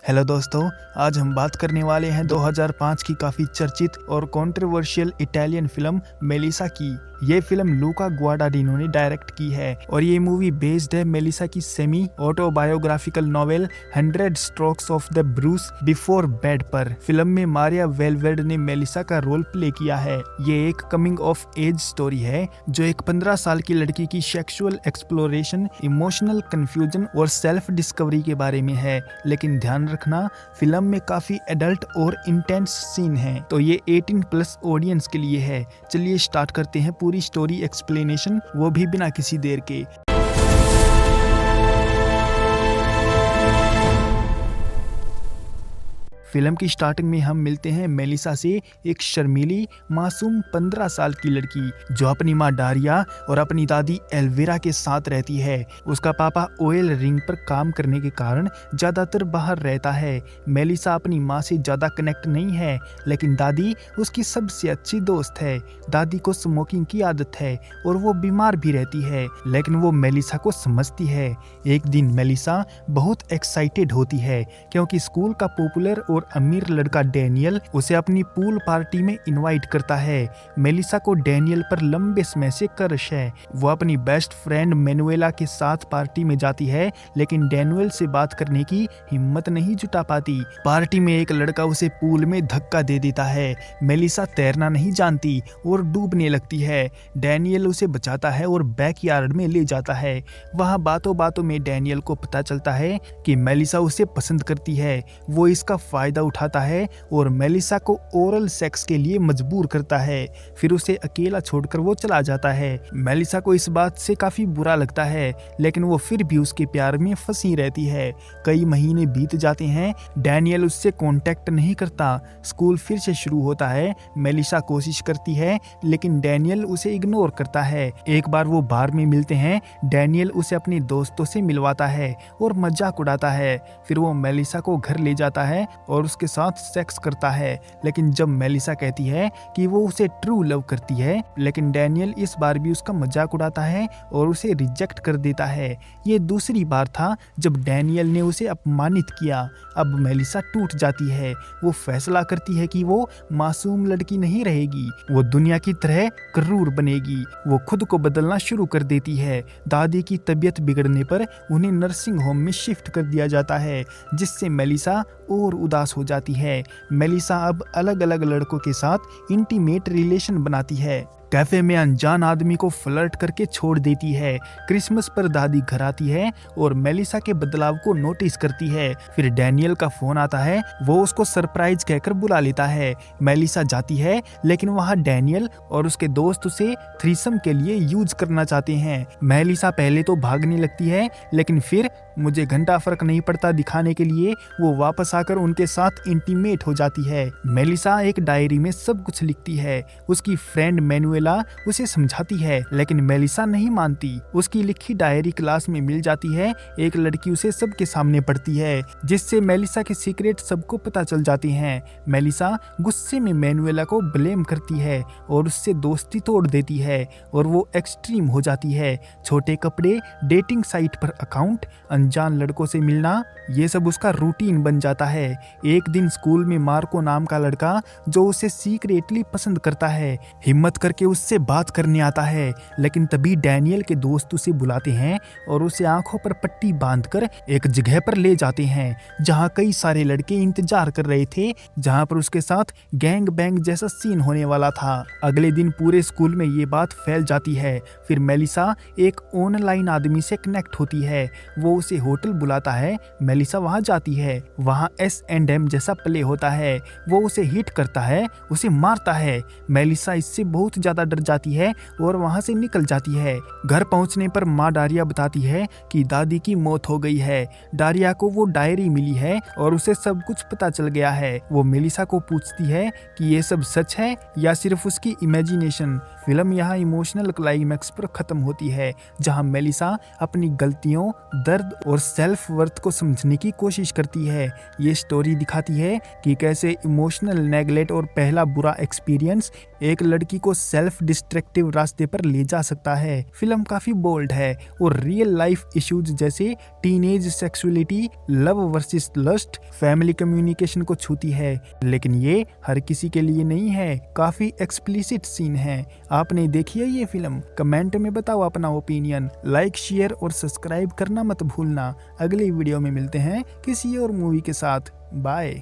Hello दोस्तों, आज हम बात करने वाले हैं 2005 की काफ़ी चर्चित और कंट्रोवर्शियल इटालियन फिल्म मेलिसा की। ये फिल्म लूका ग्वाडाडिनो ने डायरेक्ट की है और ये मूवी बेस्ड है मेलिसा की semi autobiographical novel 100 strokes of the Bruce before bed पर। फिल्म में मारिया वेलवेर्ड ने मेलिसा का रोल प्ले किया है। ये एक कमिंग ऑफ एज स्टोरी है जो एक 15 साल की लड़की की सेक्सुअल एक्सप्लोरेशन, इमोशनल कंफ्यूजन और सेल्फ डिस्कवरी के बारे में है। लेकिन ध्यान रखना, फिल्म में काफी एडल्ट और इंटेंस सीन है, तो ये 18+ ऑडियंस के लिए है। चलिए स्टार्ट करते हैं पूरी स्टोरी एक्सप्लेनेशन, वो भी बिना किसी देर के। फिल्म की स्टार्टिंग में हम मिलते हैं मेलिसा से, एक शर्मीली मासूम 15 साल की लड़की जो अपनी माँ डारिया और अपनी दादी एल्विरा के साथ रहती है। उसका पापा ऑयल रिंग पर काम करने के कारण ज़्यादातर बाहर रहता है। मेलिसा अपनी माँ से ज़्यादा कनेक्ट नहीं है, लेकिन दादी उसकी सबसे अच्छी दोस्त है। दादी को स्मोकिंग की आदत है और वो बीमार भी रहती है, लेकिन वो मेलिसा को समझती है। एक दिन मेलिसा बहुत एक्साइटेड होती है क्योंकि स्कूल का पॉपुलर और अमीर लड़का डैनियल उसे अपनी पूल पार्टी में इनवाइट करता है। मेलिसा को डैनियल पर लंबे समय से क्रश है। वो अपनी बेस्ट फ्रेंड मैनुएला के साथ पार्टी में जाती है, लेकिन डैनियल से बात करने की हिम्मत नहीं जुटा पाती। पार्टी में एक लड़का उसे पूल में धक्का दे देता है। मेलिसा तैरना नहीं जानती और डूबने लगती है। डैनियल उसे बचाता है और बैकयार्ड में ले जाता है। वहाँ बातों बातों में डैनियल को पता चलता है कि मेलिसा उसे पसंद करती है। वो इसका फायदा उठाता है और मेलिसा को ओरल सेक्स के लिए मजबूर करता है। फिर उसे अकेला छोड़कर वो चला जाता है। मेलिसा को इस बात से काफी बुरा लगता है, लेकिन वो फिर भी उसके प्यार में फंसी रहती है। कई महीने बीत जाते हैं, डैनियल उससे कांटेक्ट नहीं करता। स्कूल फिर से शुरू होता है। मेलिसा कोशिश करती है, लेकिन डैनियल उसे इग्नोर करता है। एक बार वो बार में मिलते हैं। डैनियल उसे अपने दोस्तों से मिलवाता है और मजाक उड़ाता है। फिर वो मेलिसा को घर ले जाता है और उसके साथ सेक्स करता है। लेकिन जब मेलिसा कहती है कि वो उसे ट्रू लव करती है, लेकिन डैनियल इस बार भी उसका मजाक उड़ाता है और उसे रिजेक्ट कर देता है। ये दूसरी बार था जब डैनियल ने उसे अपमानित किया। अब मेलिसा टूट जाती है। वो फैसला करती है कि वो मासूम लड़की नहीं रहेगी, वो दुनिया की तरह क्रूर बनेगी। वो खुद को बदलना शुरू कर देती है। दादी की तबीयत बिगड़ने पर उन्हें नर्सिंग होम में शिफ्ट कर दिया जाता है, जिससे मेलिसा और उदास हो जाती है। मेलिसा अब अलग अलग लड़कों के साथ इंटीमेट रिलेशन बनाती है। कैफे में अनजान आदमी को फ्लर्ट करके छोड़ देती है। क्रिसमस पर दादी घर आती है और मेलिसा के बदलाव को नोटिस करती है। फिर डैनियल का फोन आता है। वो उसको सरप्राइज कहकर बुला लेता है। मेलिसा जाती है, लेकिन वहाँ डैनियल और उसके दोस्त उसे थ्रीसम के लिए यूज करना चाहते हैं। मेलिसा पहले तो भागने लगती है, लेकिन फिर मुझे घंटा फर्क नहीं पड़ता दिखाने के लिए वो वापस आकर उनके साथ इंटीमेट हो जाती है। मेलिसा एक डायरी में सब कुछ लिखती है। उसकी फ्रेंड मैनुएला उसे समझाती है, लेकिन मेलिसा नहीं मानती। उसकी लिखी डायरी क्लास में मिल जाती है। एक लड़की उसे सबके सामने पढ़ती है, जिससे मेलिसा के सीक्रेट सबको पता चल जाते हैं। मेलिसा गुस्से में मैनुएला को ब्लेम करती है और उससे दोस्ती तोड़ देती है और वो एक्सट्रीम हो जाती है। छोटे कपड़े, डेटिंग साइट पर अकाउंट, अनजान लड़कों से मिलना, ये सब उसका रूटीन बन जाता है। एक दिन स्कूल में मार्को नाम का लड़का जो उसे सीक्रेटली पसंद करता है, हिम्मत करके उससे बात करने आता है, लेकिन तभी डैनियल के दोस्त उसे बुलाते हैं और उसे आंखों पर पट्टी बांधकर एक जगह पर ले जाते हैं जहां कई सारे लड़के इंतजार कर रहे थे, जहां पर उसके साथ गैंग बैंग जैसा सीन होने वाला था। अगले दिन पूरे स्कूल में ये बात फैल जाती है। फिर मेलिसा एक ऑनलाइन आदमी से कनेक्ट होती है। वो उसे होटल बुलाता है। मेलिसा वहां जाती है। वहां S&M जैसा प्ले होता है। वो उसे हिट करता है, उसे मारता है। मेलिसा इससे बहुत ज्यादा डर जाती है और वहां से निकल जाती है। घर पहुंचने पर माँ डारिया बताती है कि दादी की मौत हो गई है। डारिया को वो डायरी मिली है और उसे सब कुछ पता चल गया है। वो मेलिसा को पूछती है कि ये सब सच है या सिर्फ उसकी इमेजिनेशन। फिल्म यहाँ इमोशनल क्लाइमैक्स पर खत्म होती है, जहाँ मेलिसा अपनी गलतियों, दर्द और सेल्फ वर्थ को समझने की कोशिश करती है। ये स्टोरी दिखाती है कि कैसे इमोशनल नेगलेक्ट और पहला बुरा एक्सपीरियंस एक लड़की को सेल्फ सेल्फ डिस्ट्रक्टिव रास्ते पर ले जा सकता है। फिल्म काफी बोल्ड है और रियल लाइफ इश्यूज जैसे teenage sexuality, love versus lust, family communication को छूती है। लेकिन ये हर किसी के लिए नहीं है, काफी एक्सप्लिसिट सीन है। आपने देखी है ये फिल्म? कमेंट में बताओ अपना ओपिनियन। लाइक, शेयर और सब्सक्राइब करना मत भूलना। अगली वीडियो में मिलते हैं किसी और मूवी के साथ। बाय।